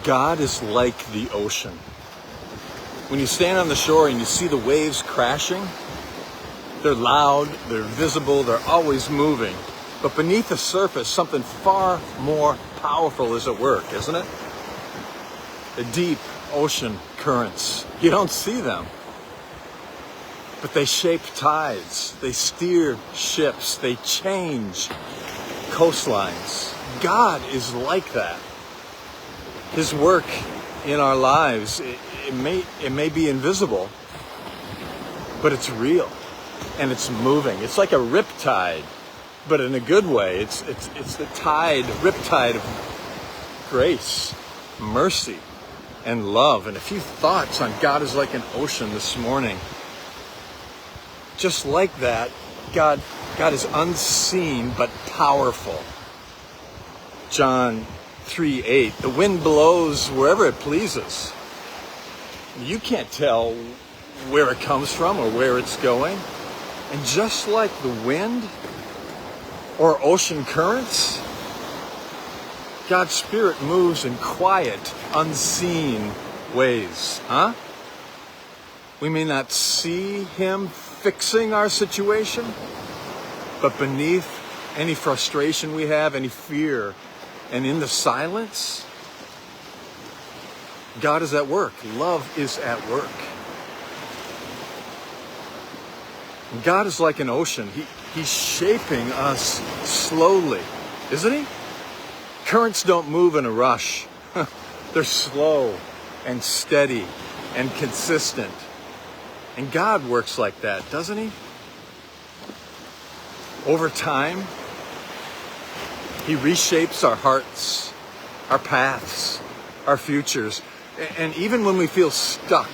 God is like the ocean. When you stand on the shore and you see the waves crashing, they're loud, they're visible, they're always moving. But beneath the surface, something far more powerful is at work, isn't it? The deep ocean currents. You don't see them, but they shape tides, they steer ships, they change coastlines. God is like that. His work in our lives, it may be invisible, but it's real and it's moving. It's like a riptide, but in a good way. It's the riptide of grace, mercy, and love. And a few thoughts on God is like an ocean this morning. Just like that, God is unseen but powerful. John 3:8, the wind blows wherever it pleases. You can't tell where it comes from or where it's going. And just like the wind or ocean currents, God's Spirit moves in quiet, unseen ways. We may not see Him fixing our situation, but beneath any frustration we have, any fear, and in the silence, God is at work. Love is at work. God is like an ocean. He's shaping us slowly, isn't He? Currents don't move in a rush. They're slow and steady and consistent. And God works like that, doesn't He? Over time, He reshapes our hearts, our paths, our futures. And even when we feel stuck,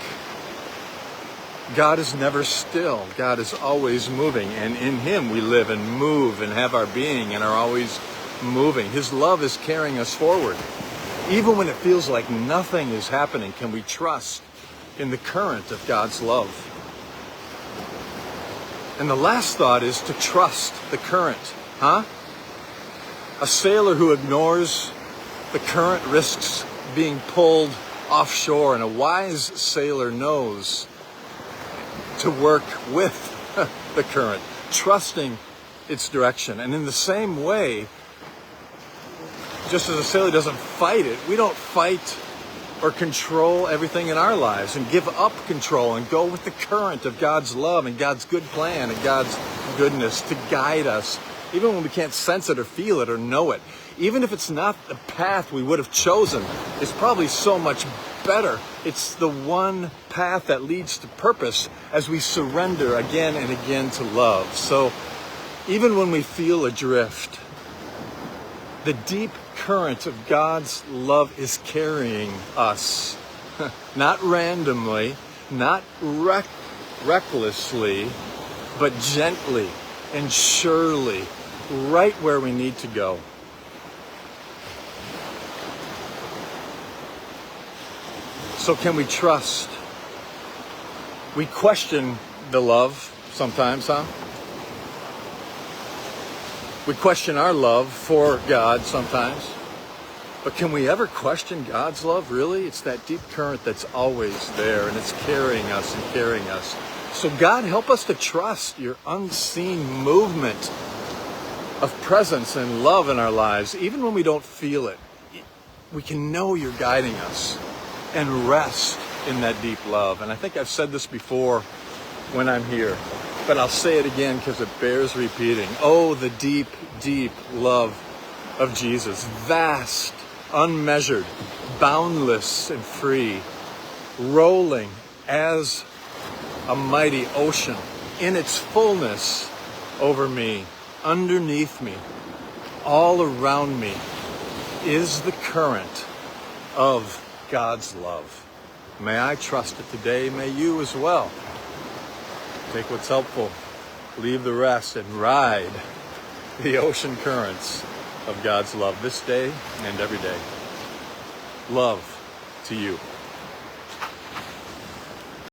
God is never still. God is always moving. And in Him we live and move and have our being and are always moving. His love is carrying us forward. Even when it feels like nothing is happening, can we trust in the current of God's love? And the last thought is to trust the current. A sailor who ignores the current risks being pulled offshore, and a wise sailor knows to work with the current, trusting its direction. And in the same way, just as a sailor doesn't fight it, we don't fight or control everything in our lives and give up control and go with the current of God's love and God's good plan and God's goodness to guide us, even when we can't sense it or feel it or know it. Even if it's not the path we would have chosen, it's probably so much better. It's the one path that leads to purpose as we surrender again and again to love. So even when we feel adrift, the deep current of God's love is carrying us. Not randomly, not recklessly, but gently and surely, right where we need to go. So can we trust? We question the love sometimes, We question our love for God sometimes. But can we ever question God's love, really? It's that deep current that's always there, and it's carrying us and carrying us. So God, help us to trust your unseen movement of presence and love in our lives. Even when we don't feel it, we can know you're guiding us and rest in that deep love. And I think I've said this before when I'm here, but I'll say it again because it bears repeating. Oh, the deep, deep love of Jesus. Vast, unmeasured, boundless and free, rolling as a mighty ocean in its fullness over me, underneath me, all around me is the current of God's love. May I trust it today. May you as well. Take what's helpful, leave the rest, and ride the ocean currents of God's love this day and every day. Love to you.